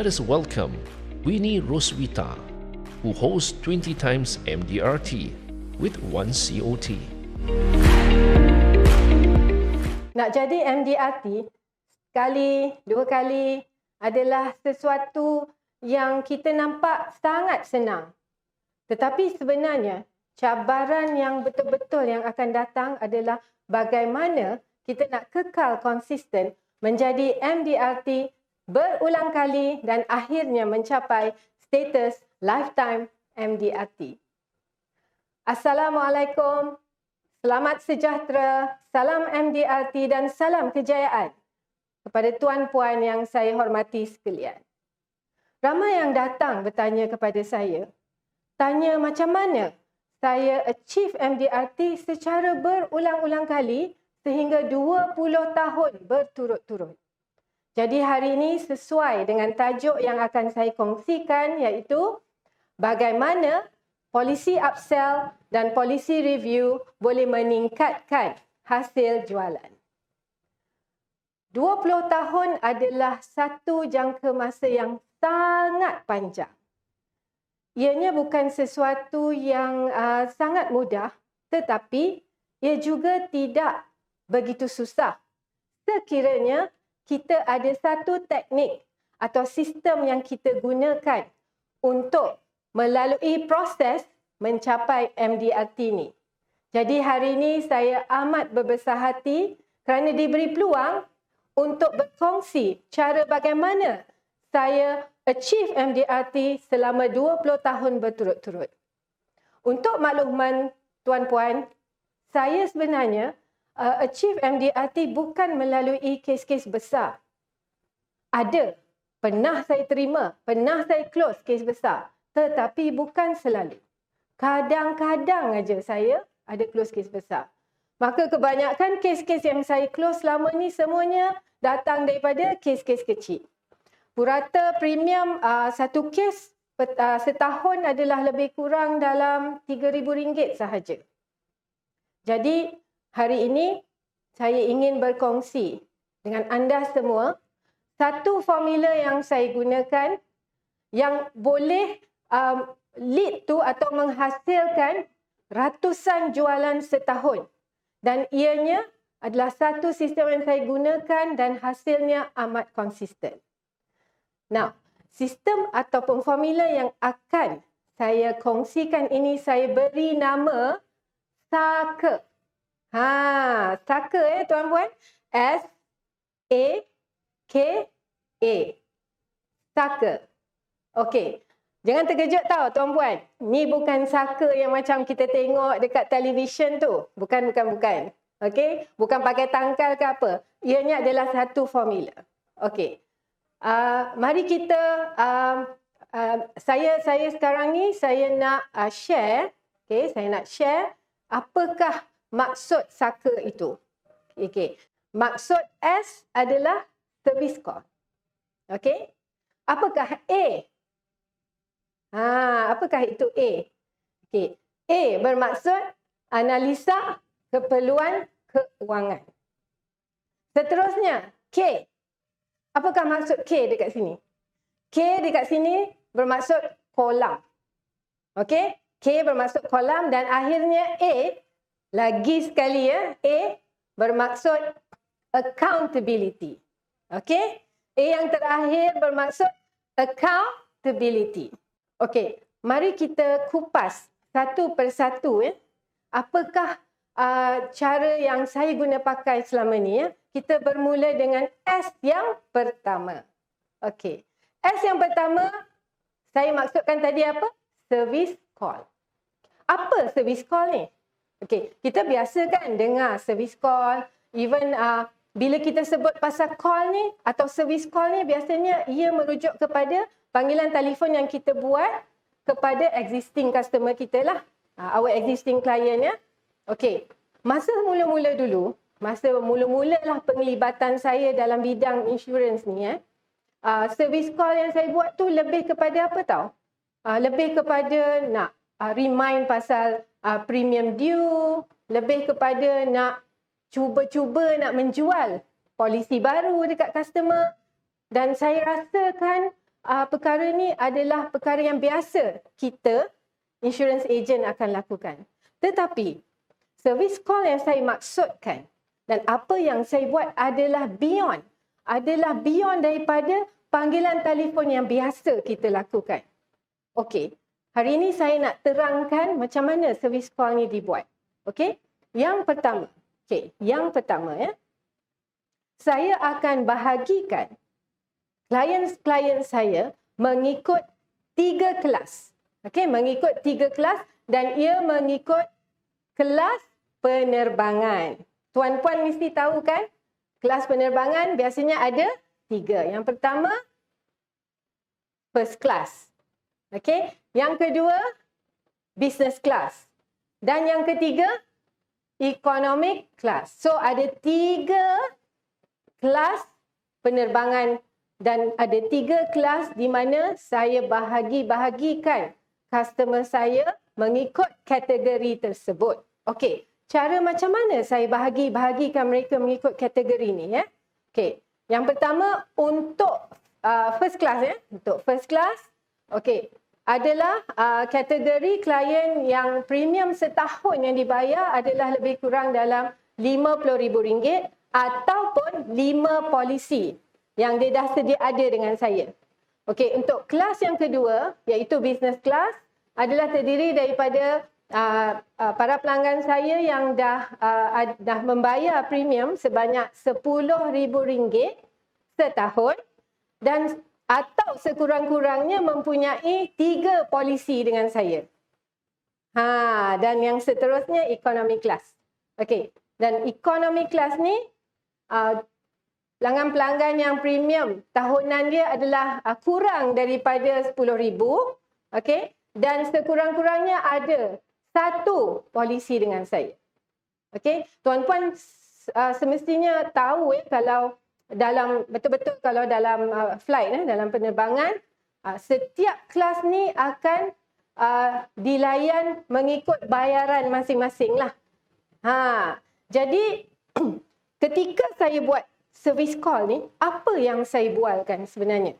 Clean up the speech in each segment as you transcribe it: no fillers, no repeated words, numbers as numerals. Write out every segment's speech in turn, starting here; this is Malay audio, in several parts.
let us welcome Winnie Roswita, who hosts 20 times MDRT with 1 COT. Nak jadi MDRT sekali, dua kali adalah sesuatu yang kita nampak sangat senang. Tetapi sebenarnya cabaran yang betul-betul yang akan datang adalah bagaimana kita nak kekal konsisten menjadi MDRT berulang kali dan akhirnya mencapai status lifetime MDRT. Assalamualaikum, selamat sejahtera, salam MDRT dan salam kejayaan kepada tuan-puan yang saya hormati sekalian. Ramai yang datang bertanya kepada saya, tanya macam mana saya achieve MDRT secara berulang-ulang kali sehingga 20 tahun berturut-turut. Jadi hari ini sesuai dengan tajuk yang akan saya kongsikan iaitu bagaimana polisi upsell dan polisi review boleh meningkatkan hasil jualan. 20 tahun adalah satu jangka masa yang sangat panjang. Ianya bukan sesuatu yang sangat mudah, tetapi ia juga tidak begitu susah. Sekiranya kita ada satu teknik atau sistem yang kita gunakan untuk melalui proses mencapai MDRT ni. Jadi hari ini saya amat berbesar hati kerana diberi peluang untuk berkongsi cara bagaimana saya achieve MDRT selama 20 tahun berturut-turut. Untuk makluman tuan-puan, saya sebenarnya achieve MDRT bukan melalui kes-kes besar. Ada, pernah saya terima, pernah saya close kes besar. Tetapi bukan selalu. Kadang-kadang aja saya ada close kes besar. Maka kebanyakan kes-kes yang saya close selama ni semuanya datang daripada kes-kes kecil. Purata premium satu kes setahun adalah lebih kurang dalam RM3,000 sahaja. Jadi hari ini saya ingin berkongsi dengan anda semua satu formula yang saya gunakan yang boleh lead to atau menghasilkan ratusan jualan setahun. Dan ianya adalah satu sistem yang saya gunakan dan hasilnya amat konsisten. Now, sistem ataupun formula yang akan saya kongsikan ini saya beri nama SAKE. SAKE tuan-puan. S-A-K-E. SAKE. Okey. Jangan terkejut tau tuan-puan. Ni bukan SAKE yang macam kita tengok dekat televisyen tu. Bukan. Okey. Bukan pakai tangkal ke apa. Ianya adalah satu formula. Okey. Mari kita, saya sekarang ni saya nak share, okay, saya nak share apakah maksud SAKE itu. Okay. Maksud S adalah service call. Okay. Apakah A? Apakah itu A? Okay. A bermaksud analisa keperluan keuangan. Seterusnya, K. Apakah maksud K dekat sini? K dekat sini bermaksud kolam. Okey? K bermaksud kolam dan akhirnya A, lagi sekali A bermaksud accountability. Okey? A yang terakhir bermaksud accountability. Okey, mari kita kupas satu persatu apakah cara yang saya guna pakai selama ni Kita bermula dengan S yang pertama. Okey. S yang pertama, saya maksudkan tadi apa? Service call. Apa service call ni? Okey, kita biasa kan dengar service call. Even bila kita sebut pasal call ni atau service call ni, biasanya ia merujuk kepada panggilan telefon yang kita buat kepada existing customer kita lah. Our existing client ya. Okey. Masa mula-mula dulu, masa mula-mula lah penglibatan saya dalam bidang insurans ni service call yang saya buat tu lebih kepada apa tau? Lebih kepada nak remind pasal premium due, lebih kepada nak cuba-cuba nak menjual polisi baru dekat customer. Dan saya rasakan perkara ni adalah perkara yang biasa kita, insurance agent akan lakukan. Tetapi, service call yang saya maksudkan dan apa yang saya buat adalah beyond daripada panggilan telefon yang biasa kita lakukan. Okey, hari ini saya nak terangkan macam mana service call ni dibuat. Okey, yang pertama ya. Saya akan bahagikan klien-klien saya mengikut 3 kelas. Okey, mengikut 3 kelas dan ia mengikut kelas penerbangan. Tuan-puan mesti tahu kan? Kelas penerbangan biasanya ada 3. Yang pertama, first class. Okey, yang kedua, business class. Dan yang ketiga, economic class. So ada 3 kelas penerbangan dan ada 3 kelas di mana saya bahagikan customer saya mengikut kategori tersebut. Okey, cara macam mana saya bahagikan mereka mengikut kategori ni ya? Okey, yang pertama untuk first class ya. Untuk first class, okey, adalah kategori klien yang premium setahun yang dibayar adalah lebih kurang dalam RM50,000 ataupun 5 polisi yang dia dah sedia ada dengan saya. Okey, untuk kelas yang kedua iaitu business class adalah terdiri daripada para pelanggan saya yang dah membayar premium sebanyak RM10,000 setahun dan atau sekurang-kurangnya mempunyai 3 polisi dengan saya. Dan yang seterusnya economy class. Okey, dan economy class ni pelanggan-pelanggan yang premium tahunan dia adalah kurang daripada RM10,000. Okey, dan sekurang-kurangnya ada 1 polisi dengan saya. Okey, tuan-puan semestinya tahu kalau kalau dalam flight dalam penerbangan setiap kelas ni akan dilayan mengikut bayaran masing-masing lah. Jadi ketika saya buat service call ni, apa yang saya bualkan sebenarnya?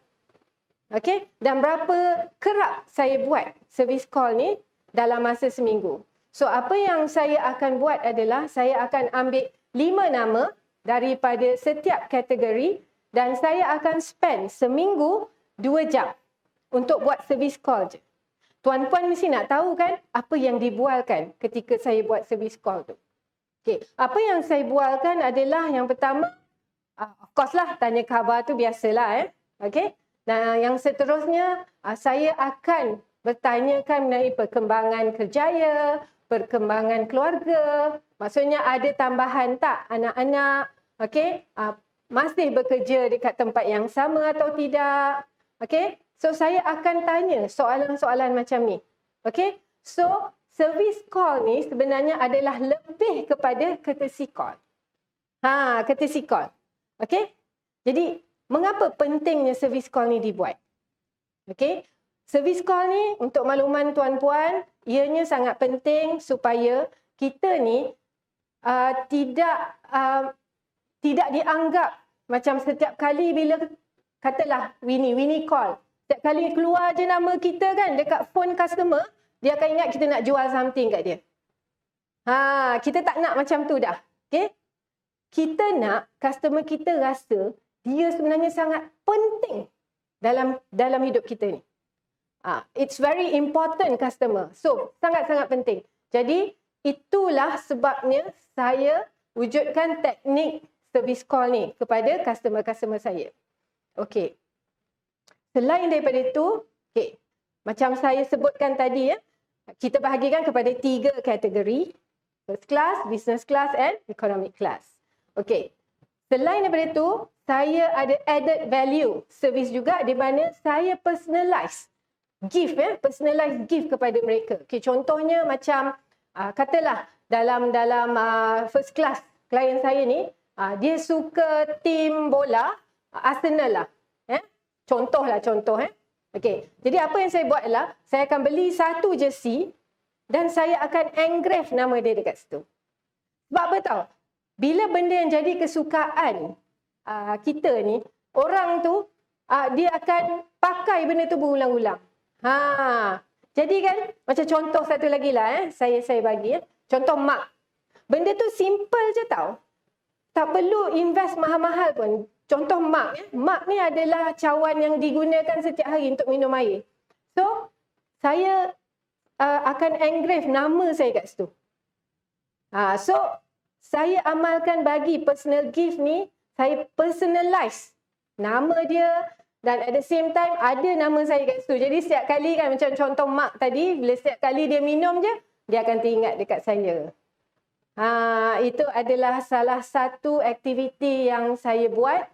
Okey, dan berapa kerap saya buat service call ni dalam masa seminggu? So apa yang saya akan buat adalah saya akan ambil 5 nama daripada setiap kategori dan saya akan spend seminggu 2 jam untuk buat service call je. Tuan-puan mesti nak tahu kan apa yang dibualkan ketika saya buat service call tu. Okey, apa yang saya bualkan adalah yang pertama, of course lah tanya khabar tu biasalah Okey. Dan yang seterusnya saya akan bertanyakan mengenai perkembangan kerjaya, perkembangan keluarga, maksudnya ada tambahan tak anak-anak, okey, masih bekerja dekat tempat yang sama atau tidak, okey. So saya akan tanya soalan-soalan macam ni, okey. So service call ni sebenarnya adalah lebih kepada courtesy call. Courtesy call, okey. Jadi mengapa pentingnya service call ni dibuat? Okey. Service call ni untuk makluman tuan-puan, ianya sangat penting supaya kita ni tidak dianggap macam setiap kali bila katalah Winnie call, setiap kali keluar je nama kita kan dekat phone customer, dia akan ingat kita nak jual something kat dia. Kita tak nak macam tu dah. Okay? Kita nak customer kita rasa dia sebenarnya sangat penting dalam hidup kita ni. It's very important customer. So, sangat-sangat penting. Jadi, itulah sebabnya saya wujudkan teknik service call ni kepada customer-customer saya. Okey. Selain daripada itu, macam saya sebutkan tadi kita bahagikan kepada 3 kategori. First class, business class and economic class. Okey. Selain daripada itu, saya ada added value service juga di mana saya personalize personalized gift kepada mereka. Okay, contohnya macam katalah dalam first class klien saya ni dia suka tim bola Arsenal lah. Contoh. Okey. Jadi apa yang saya buat adalah saya akan beli 1 jersey dan saya akan engrave nama dia dekat situ. Sebab apa tahu? Bila benda yang jadi kesukaan kita ni, orang tu dia akan pakai benda tu berulang-ulang. Jadi kan, macam contoh satu lagi lah saya bagi. Contoh mak. Benda tu simple je tau. Tak perlu invest mahal-mahal pun. Contoh mak. Mak ni adalah cawan yang digunakan setiap hari untuk minum air. So, saya akan engrave nama saya kat situ. So, saya amalkan bagi personal gift ni, saya personalize nama dia dan at the same time ada nama saya kat situ. Jadi setiap kali kan macam contoh mak tadi, bila setiap kali dia minum je, dia akan teringat dekat saya. Itu adalah salah satu aktiviti yang saya buat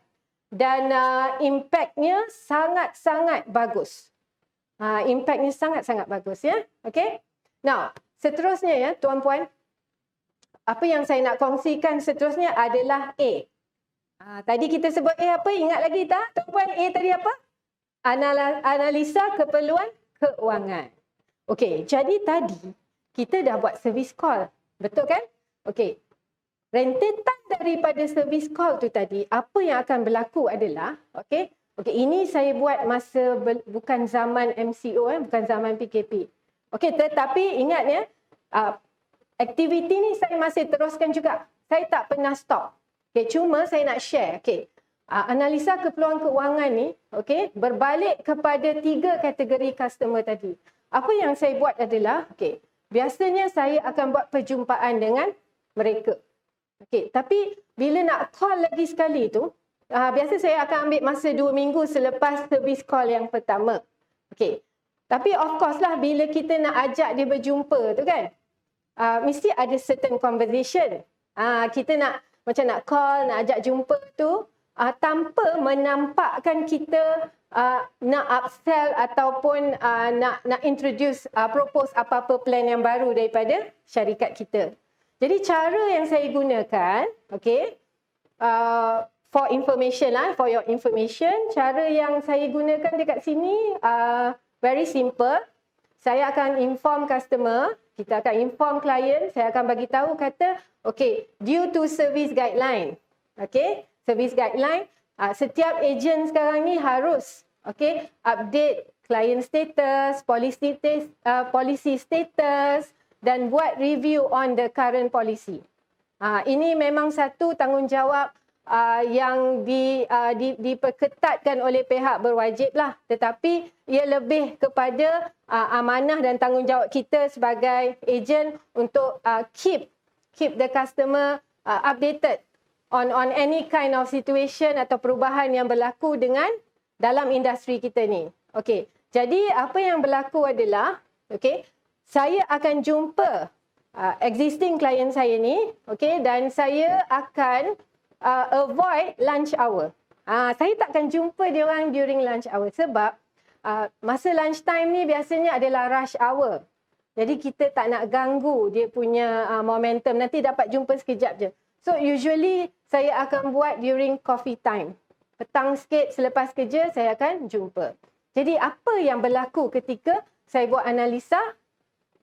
dan impactnya sangat-sangat bagus. Impactnya sangat-sangat bagus ya. Okay. Now, seterusnya ya tuan-puan, apa yang saya nak kongsikan seterusnya adalah A. Tadi kita sebut A apa? Ingat lagi tak? Tuan-puan, A tadi apa? Analisa keperluan keuangan. Okey, jadi tadi kita dah buat service call. Betul kan? Okey. Rentetan daripada service call tu tadi, apa yang akan berlaku adalah, okey, ini saya buat masa bukan zaman MCO, bukan zaman PKP. Okey, tetapi ingat ya, aktiviti ni saya masih teruskan juga. Saya tak pernah stop. Okay, cuma saya nak share. Okay, analisa keperluan keuangan ni, okay, berbalik kepada 3 kategori customer tadi. Apa yang saya buat adalah, okay, biasanya saya akan buat perjumpaan dengan mereka. Okay, tapi bila nak call lagi sekali tu, biasa saya akan ambil masa 2 minggu selepas service call yang pertama. Okay, tapi of course lah bila kita nak ajak dia berjumpa tu kan, mesti ada certain conversation. Kita nak macam nak call, nak ajak jumpa tu tanpa menampakkan kita nak upsell ataupun nak introduce, propose apa-apa plan yang baru daripada syarikat kita. Jadi cara yang saya gunakan, okay, for information lah, for your information, cara yang saya gunakan dekat sini very simple. Saya akan inform customer, kita akan inform klien, saya akan bagi tahu kata, okay, due to service guideline, okay, service guideline, setiap ejen sekarang ni harus, okay, update client status, policy status dan buat review on the current policy. Ini memang satu tanggungjawab yang diperketatkan oleh pihak berwajib lah. Tetapi ia lebih kepada amanah dan tanggungjawab kita sebagai ejen untuk keep the customer updated on any kind of situation atau perubahan yang berlaku dengan dalam industri kita ni. Okey. Jadi apa yang berlaku adalah, okey, saya akan jumpa existing klien saya ni, okey, dan saya akan avoid lunch hour. Saya takkan jumpa dia orang during lunch hour sebab masa lunch time ni biasanya adalah rush hour. Jadi kita tak nak ganggu dia punya momentum. Nanti dapat jumpa sekejap je. So usually saya akan buat during coffee time. Petang sikit selepas kerja saya akan jumpa. Jadi apa yang berlaku ketika saya buat analisa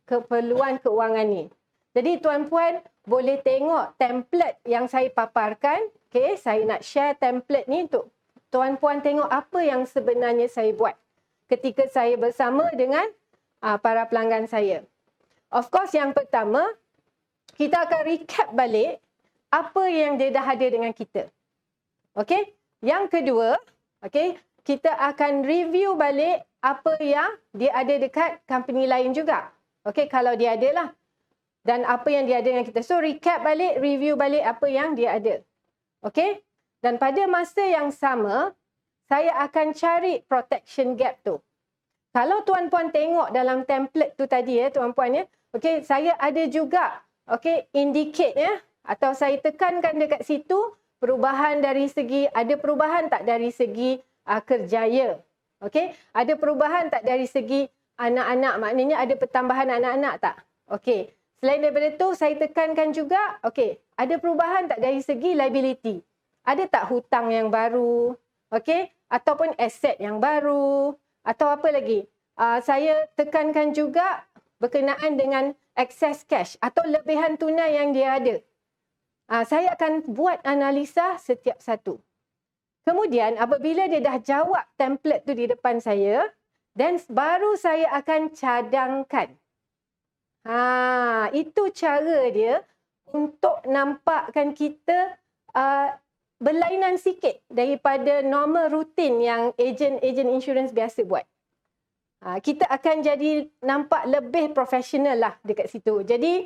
keperluan keuangan ni? Jadi tuan-puan boleh tengok template yang saya paparkan. Okay, saya nak share template ni untuk tuan-puan tengok apa yang sebenarnya saya buat ketika saya bersama dengan para pelanggan saya. Of course, yang pertama, kita akan recap balik apa yang dia dah ada dengan kita. Okay? Yang kedua, okay, kita akan review balik apa yang dia ada dekat company lain juga. Okay, kalau dia ada lah. Dan apa yang dia ada dengan kita. So, recap balik, review balik apa yang dia ada. Okay? Dan pada masa yang sama, saya akan cari protection gap tu. Kalau tuan-puan tengok dalam template tu tadi ya, tuan-puan ya. Okay, saya ada juga, okay, indicate ya. Atau saya tekankan dekat situ, perubahan dari segi, ada perubahan tak dari segi kerjaya. Okay? Ada perubahan tak dari segi anak-anak, maknanya ada pertambahan anak-anak tak? Okay. Selain daripada tu, saya tekankan juga, okay, ada perubahan tak dari segi liability? Ada tak hutang yang baru? Okay? Ataupun aset yang baru? Atau apa lagi? Saya tekankan juga berkenaan dengan excess cash atau lebihan tunai yang dia ada. Saya akan buat analisa setiap satu. Kemudian apabila dia dah jawab template tu di depan saya, then baru saya akan cadangkan. Itu cara dia untuk nampakkan kita berlainan sikit daripada normal rutin yang ejen insurans biasa buat. Kita akan jadi nampak lebih profesional lah dekat situ. Jadi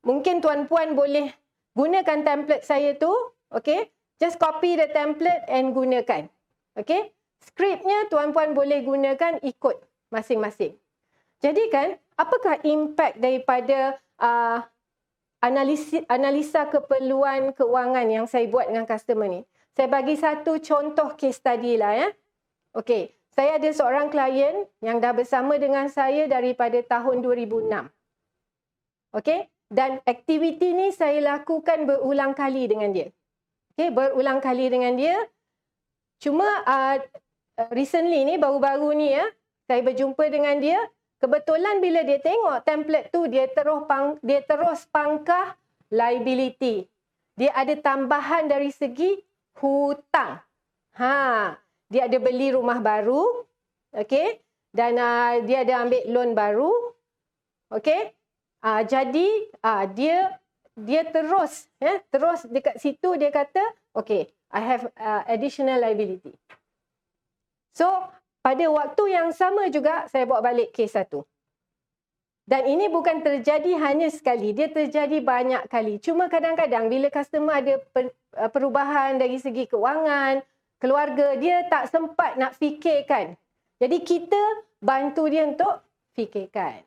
mungkin tuan-puan boleh gunakan template saya tu, okay? Just copy the template and gunakan. Okay? Skripnya tuan-puan boleh gunakan ikut masing-masing. Jadi kan, apakah impact daripada analisa keperluan keuangan yang saya buat dengan customer ni? Saya bagi satu contoh case study lah ya. Okey, saya ada seorang klien yang dah bersama dengan saya daripada tahun 2006. Okey, dan aktiviti ni saya lakukan berulang kali dengan dia. Okey, berulang kali dengan dia. Cuma recently ni, baru-baru ni ya, saya berjumpa dengan dia. Kebetulan bila dia tengok template tu, dia terus pangkah liability. Dia ada tambahan dari segi hutang. Dia ada beli rumah baru, okey, dan dia ada ambil loan baru, okey. Jadi dia terus dekat situ dia kata, okay, I have additional liability. So pada waktu yang sama juga saya bawa balik kes satu. Dan ini bukan terjadi hanya sekali, dia terjadi banyak kali. Cuma kadang-kadang bila customer ada perubahan dari segi keuangan, keluarga, dia tak sempat nak fikirkan. Jadi kita bantu dia untuk fikirkan.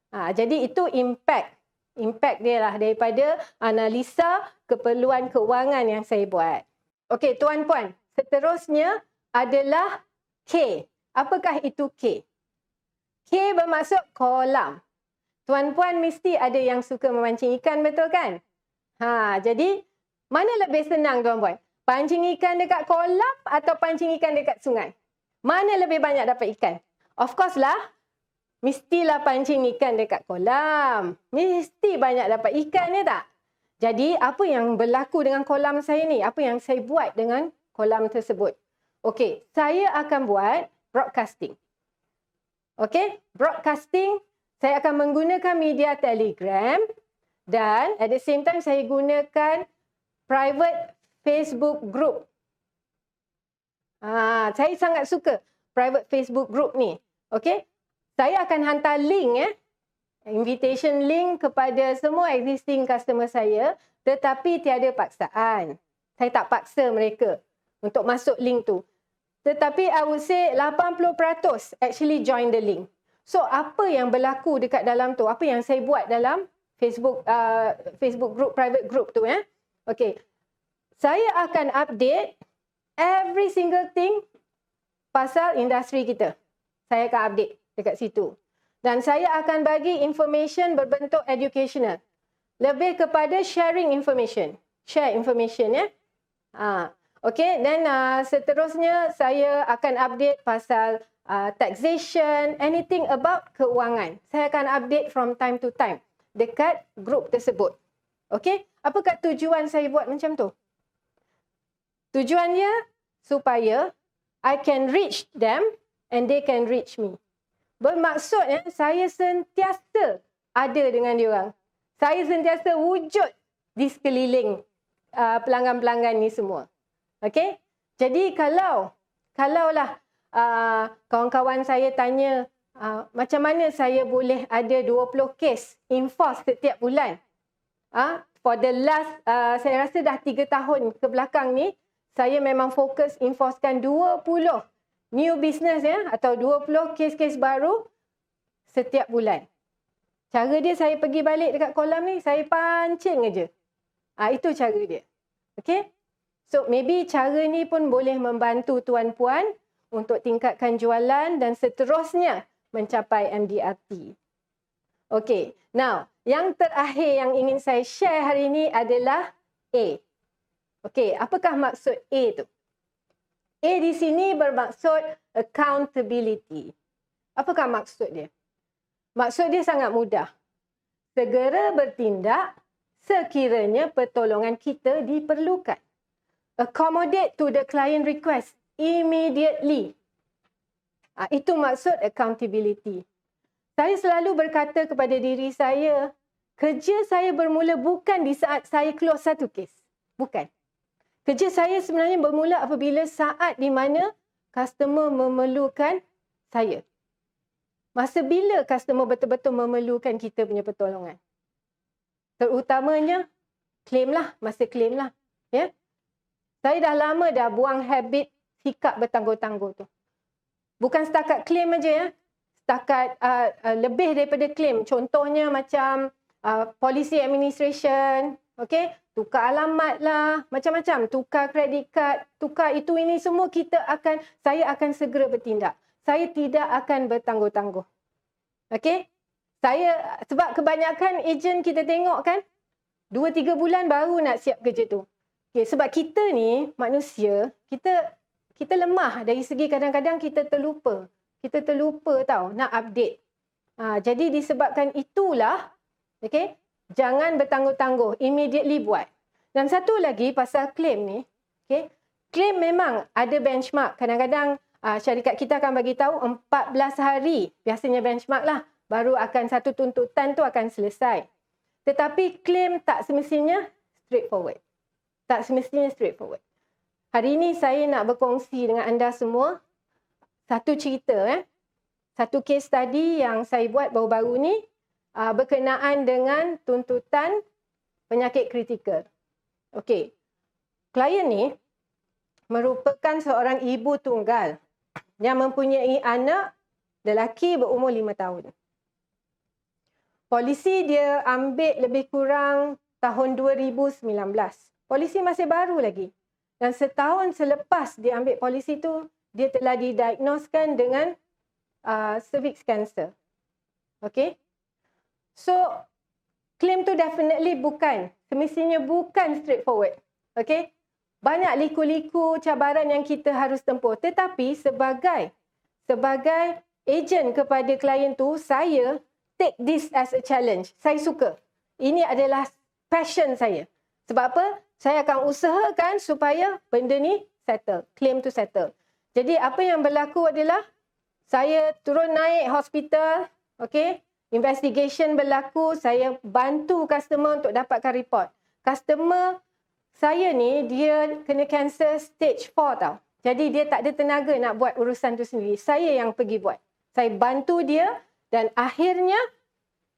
Jadi itu impact dia lah daripada analisa keperluan keuangan yang saya buat. Okey, tuan-puan, seterusnya adalah K. Apakah itu K? K bermaksud kolam. Tuan-puan mesti ada yang suka memancing ikan, betul kan? Jadi mana lebih senang tuan-puan? Pancing ikan dekat kolam atau pancing ikan dekat sungai? Mana lebih banyak dapat ikan? Of course lah, mestilah pancing ikan dekat kolam. Mesti banyak dapat ikan, ya tak? Jadi, apa yang berlaku dengan kolam saya ni? Apa yang saya buat dengan kolam tersebut? Okey, saya akan buat broadcasting. Okey, broadcasting, saya akan menggunakan media Telegram dan at the same time saya gunakan private Facebook group. Saya sangat suka private Facebook group ni. Okey, saya akan hantar link invitation link kepada semua existing customer saya, tetapi tiada paksaan. Saya tak paksa mereka untuk masuk link tu. Tetapi I would say 80% actually join the link. So apa yang berlaku dekat dalam tu? Apa yang saya buat dalam Facebook group, private group tu ya? Okay. Saya akan update every single thing pasal industri kita. Saya akan update dekat situ. Dan saya akan bagi information berbentuk educational. Lebih kepada sharing information. Share information ya. Okay, dan seterusnya saya akan update pasal taxation, anything about keuangan. Saya akan update from time to time dekat grup tersebut. Okay, apakah tujuan saya buat macam tu? Tujuannya supaya I can reach them and they can reach me. Bermaksud saya sentiasa ada dengan diorang. Saya sentiasa wujud di sekeliling pelanggan-pelanggan ni semua. Okey? Jadi kalaulah kawan-kawan saya tanya macam mana saya boleh ada 20 kes enforce setiap bulan. For the last saya rasa dah 3 tahun ke belakang ni saya memang fokus enforcekan 20 new business atau 20 kes-kes baru setiap bulan. Cara dia saya pergi balik dekat kolam ni, saya pancing aja. Itu cara dia. Okay? So maybe cara ni pun boleh membantu tuan-puan untuk tingkatkan jualan dan seterusnya mencapai MDRT. Okay. Now, yang terakhir yang ingin saya share hari ini adalah A. Okay, apakah maksud A tu? A di sini bermaksud accountability. Apakah maksud dia? Maksud dia sangat mudah. Segera bertindak sekiranya pertolongan kita diperlukan. accommodate to the client request immediately. Itu maksud accountability. Saya selalu berkata kepada diri saya, kerja saya bermula bukan di saat saya close satu kes. Bukan. Kerja saya sebenarnya bermula apabila saat di mana customer memerlukan saya. Masa bila customer betul-betul memerlukan kita punya pertolongan? Terutamanya claim lah, masa claim lah. Ya? Saya dah lama dah buang habit sikap bertangguh-tangguh tu. Bukan setakat claim aja ya. Setakat lebih daripada claim. Contohnya macam policy administration, okay? Tukar alamat lah, macam-macam. Tukar kredit kad, tukar itu ini semua saya akan segera bertindak. Saya tidak akan bertangguh-tangguh. Okay? Sebab kebanyakan ejen kita tengok kan, 2-3 bulan baru nak siap kerja tu. Okay, sebab kita ni manusia, kita lemah dari segi kadang-kadang kita terlupa. Kita terlupa tau nak update. Jadi disebabkan itulah, okay, jangan bertangguh-tangguh, immediately buat. Dan satu lagi pasal claim ni, okay, claim memang ada benchmark. Kadang-kadang syarikat kita akan bagi tahu 14 hari, biasanya benchmark lah, baru akan satu tuntutan tu akan selesai. Tetapi claim tak semestinya straightforward. Tak semestinya straightforward. Hari ini saya nak berkongsi dengan anda semua satu cerita, satu case study yang saya buat baru-baru ni berkenaan dengan tuntutan penyakit kritikal. Okey, klien ni merupakan seorang ibu tunggal yang mempunyai anak lelaki berumur 5 tahun. Polisi dia ambil lebih kurang tahun 2019. Polisi masih baru lagi. Dan setahun selepas dia ambil polisi tu, dia telah didiagnoskan dengan cervix cancer. Okay? So, claim tu definitely semestinya bukan straightforward. Okay? Banyak liku-liku cabaran yang kita harus tempuh. Tetapi sebagai ejen kepada klien tu, saya take this as a challenge. Saya suka. Ini adalah passion saya. Sebab apa? Saya akan usahakan supaya benda ni settle. Claim tu settle. Jadi apa yang berlaku adalah saya turun naik hospital, okay? Investigation berlaku, saya bantu customer untuk dapatkan report. Customer saya ni dia kena cancer stage 4 tau. Jadi dia tak ada tenaga nak buat urusan tu sendiri. Saya yang pergi buat. Saya bantu dia dan akhirnya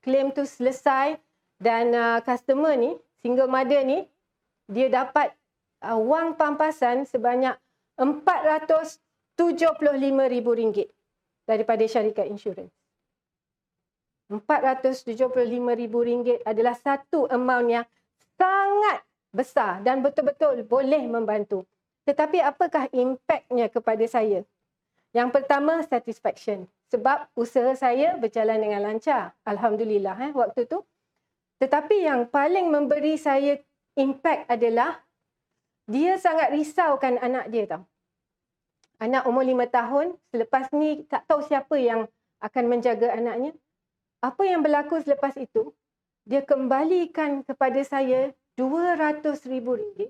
claim tu selesai dan customer ni, single mother ni, dia dapat wang pampasan sebanyak RM475,000 daripada syarikat insurans. RM475,000 adalah satu amount yang sangat besar dan betul-betul boleh membantu. Tetapi apakah impaknya kepada saya? Yang pertama, satisfaction. Sebab usaha saya berjalan dengan lancar. Alhamdulillah waktu tu. Tetapi yang paling memberi saya impact adalah dia sangat risaukan anak dia tau. Anak umur 5 tahun, selepas ni tak tahu siapa yang akan menjaga anaknya. Apa yang berlaku selepas itu, dia kembalikan kepada saya RM200,000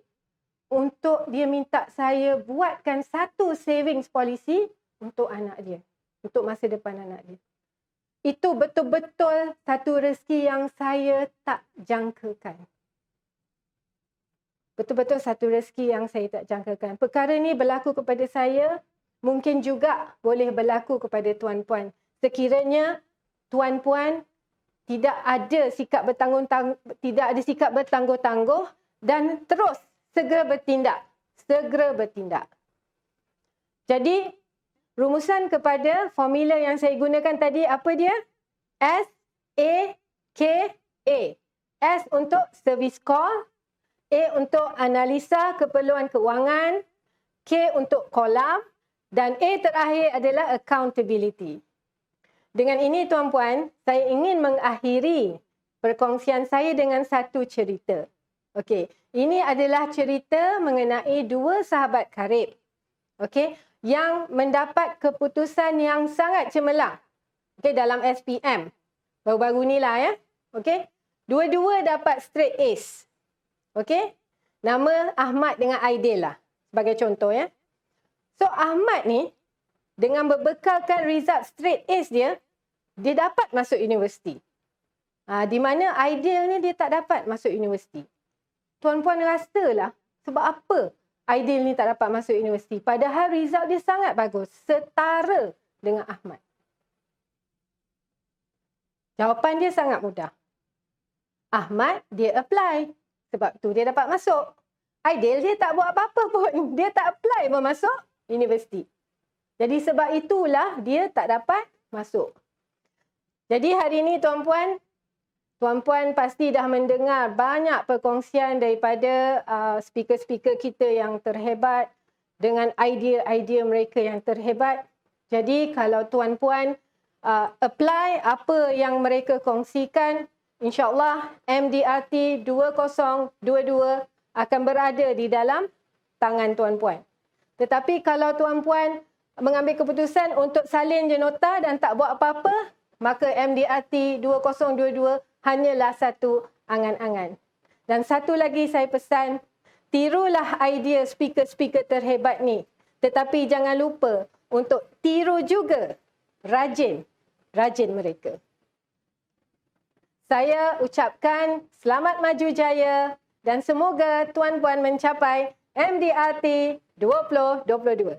untuk dia minta saya buatkan satu savings policy untuk anak dia. Untuk masa depan anak dia. Itu betul-betul satu rezeki yang saya tak jangkakan. Betul-betul satu rezeki yang saya tak jangkakan. Perkara ni berlaku kepada saya, mungkin juga boleh berlaku kepada tuan-puan. Sekiranya tuan-puan tidak ada sikap bertangguh-tangguh dan terus segera bertindak. Jadi, rumusan kepada formula yang saya gunakan tadi, apa dia? S-A-K-A. S untuk service call, A untuk analisa keperluan kewangan, K untuk kolam, dan A terakhir adalah accountability. Dengan ini tuan-puan, saya ingin mengakhiri perkongsian saya dengan satu cerita. Okey, ini adalah cerita mengenai dua sahabat karib. Okey, yang mendapat keputusan yang sangat cemerlang. Okey, dalam SPM. Baru-baru ni lah ya. Okey. Dua-dua dapat straight A's. Okey. Nama Ahmad dengan Aidil lah sebagai contoh ya. So Ahmad ni dengan berbekalkan result straight A's dia dapat masuk universiti. Di mana Aidil ni dia tak dapat masuk universiti. Tuan-puan rasalah sebab apa Aidil ni tak dapat masuk universiti padahal result dia sangat bagus, setara dengan Ahmad. Jawapan dia sangat mudah. Ahmad dia apply, sebab tu dia dapat masuk. Aidil dia tak buat apa-apa pun, dia tak apply pun masuk universiti. Jadi sebab itulah dia tak dapat masuk. Jadi hari ini tuan-puan pasti dah mendengar banyak perkongsian daripada speaker-speaker kita yang terhebat dengan idea-idea mereka yang terhebat. Jadi kalau tuan-puan apply apa yang mereka kongsikan, InsyaAllah MDRT 2022 akan berada di dalam tangan tuan-puan. Tetapi kalau tuan-puan mengambil keputusan untuk salin je nota dan tak buat apa-apa, maka MDRT 2022 hanyalah satu angan-angan. Dan satu lagi saya pesan, tirulah idea speaker-speaker terhebat ni. Tetapi jangan lupa untuk tiru juga rajin mereka. Saya ucapkan selamat maju jaya dan semoga tuan-puan mencapai MDRT 2022.